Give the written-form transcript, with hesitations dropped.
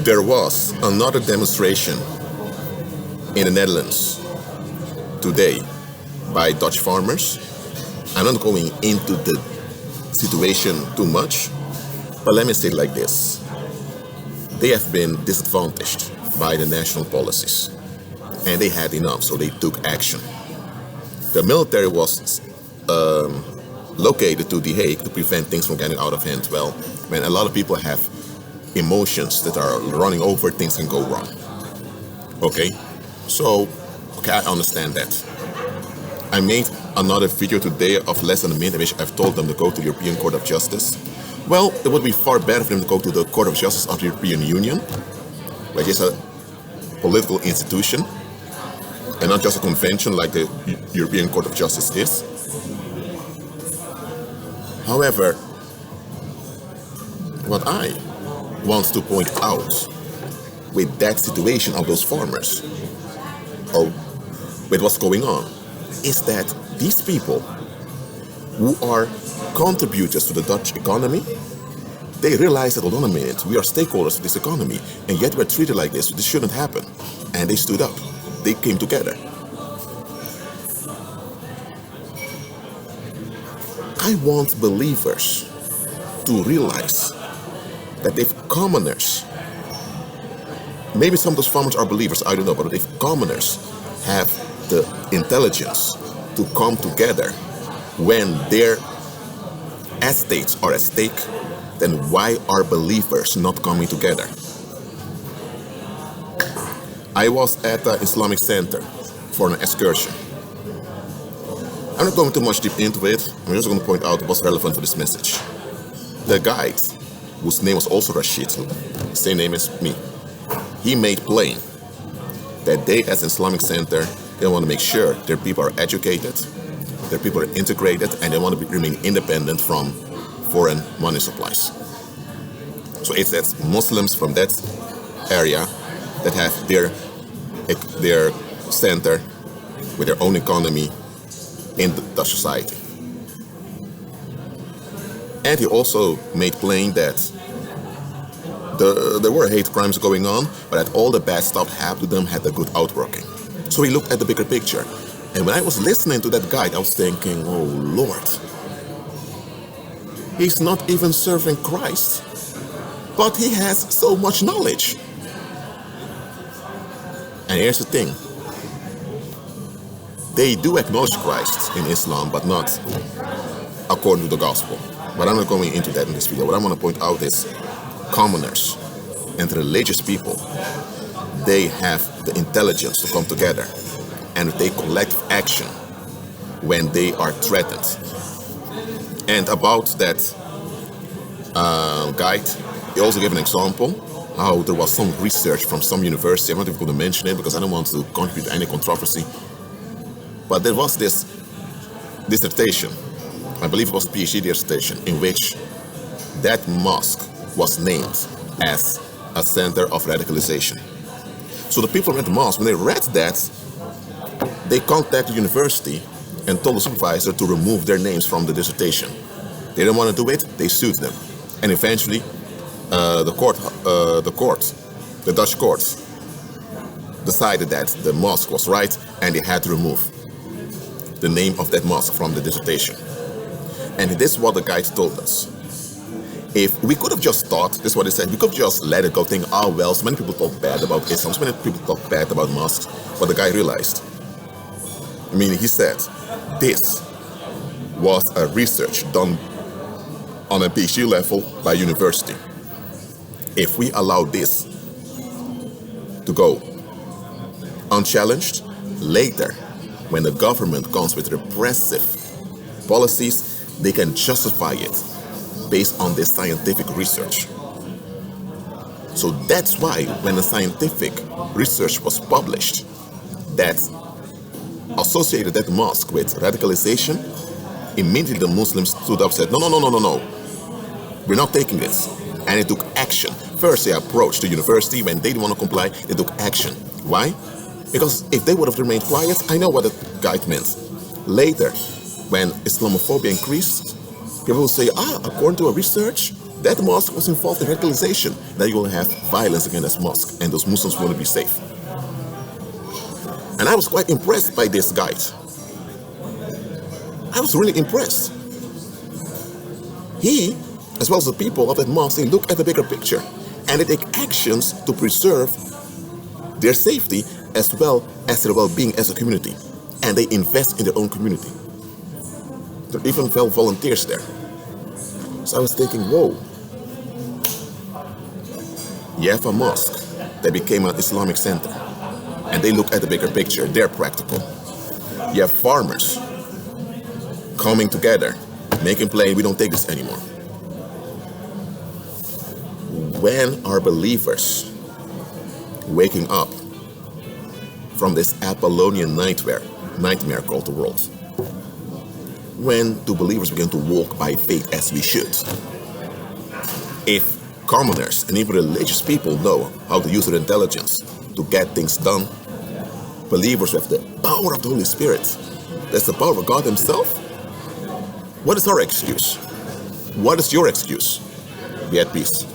There was another demonstration in the Netherlands today by Dutch farmers. I'm not going into the situation too much, but let me say it like this. They have been disadvantaged by the national policies, and they had enough, so they took action. The military was located to The Hague to prevent things from getting out of hand. Well, when a lot of people have emotions that are running over, things can go wrong. Okay, so I understand that. I made another video today of less than a minute in which I've told them to go to the European Court of Justice. Well, it would be far better for them to go to the Court of Justice of the European Union, which is a political institution and not just a convention like the European Court of Justice is. However, what I want to point out with that situation of those farmers, or with what's going on, is that these people who are contributors to the Dutch economy, they realize that, hold on a minute, we are stakeholders of this economy, and yet we're treated like this. This shouldn't happen. And they stood up. They came together. I want believers to realize that if commoners, maybe some of those farmers are believers, I don't know, but if commoners have the intelligence to come together when their estates are at stake, then why are believers not coming together? I was at the Islamic Center for an excursion. I'm not going too much deep into it. I'm just going to point out what's relevant for this message. The guide, whose name was also Rashid, same name as me, he made plain that they, as an Islamic Center, they want to make sure their people are educated, their people are integrated, and they want to remain independent from foreign money supplies. So it's that Muslims from that area that have their center with their own economy in the Dutch society. And he also made plain that there were hate crimes going on, but that all the bad stuff happened to them had a good outworking. So he looked at the bigger picture. And when I was listening to that guide, I was thinking, oh Lord, he's not even serving Christ, but he has so much knowledge. And here's the thing. They do acknowledge Christ in Islam, but not according to the gospel. But I'm not going into that in this video. What I want to point out is commoners and religious people, they have the intelligence to come together and they collect action when they are threatened. And about that guide, he also gave an example how there was some research from some university. I'm not even going to mention it because I don't want to contribute to any controversy. But there was this dissertation, I believe it was a PhD dissertation, in which that mosque was named as a center of radicalization. So the people at the mosque, when they read that, they contacted the university and told the supervisor to remove their names from the dissertation. They didn't want to do it, they sued them. And eventually, the Dutch court, decided that the mosque was right and they had to remove the name of that mosque from the dissertation. And this is what the guide told us. If we could have just thought, this is what he said, we could have just let it go, think, oh well, so many people talk bad about Islam, so many people talk bad about mosques, but the guy realized, he said, this was a research done on a PhD level by university. If we allow this to go unchallenged, later, when the government comes with repressive policies, they can justify it based on this scientific research. So that's why when the scientific research was published that associated that mosque with radicalization, immediately the Muslims stood up and said, no, we're not taking this. And they took action. First they approached the university. When they didn't want to comply, they took action. Why? Because if they would have remained quiet, I know what the guide meant. Later, when Islamophobia increased, people will say, according to a research, That mosque was involved in radicalization, that you will have violence against this mosque and those Muslims want to be safe. And I was quite impressed by this guide. I was really impressed. He, as well as the people of that mosque, they look at the bigger picture and they take actions to preserve their safety as well as their well-being as a community. And they invest in their own community. There even fell volunteers there. So I was thinking, whoa. You have a mosque that became an Islamic center. And they look at the bigger picture. They're practical. You have farmers coming together, making plain, we don't take this anymore. When are believers waking up from this Apollonian nightmare called the world? When do believers begin to walk by faith as we should? If commoners and even religious people know how to use their intelligence to get things done, believers with the power of the Holy Spirit, that's the power of God Himself. What is our excuse? What is your excuse? Be at peace.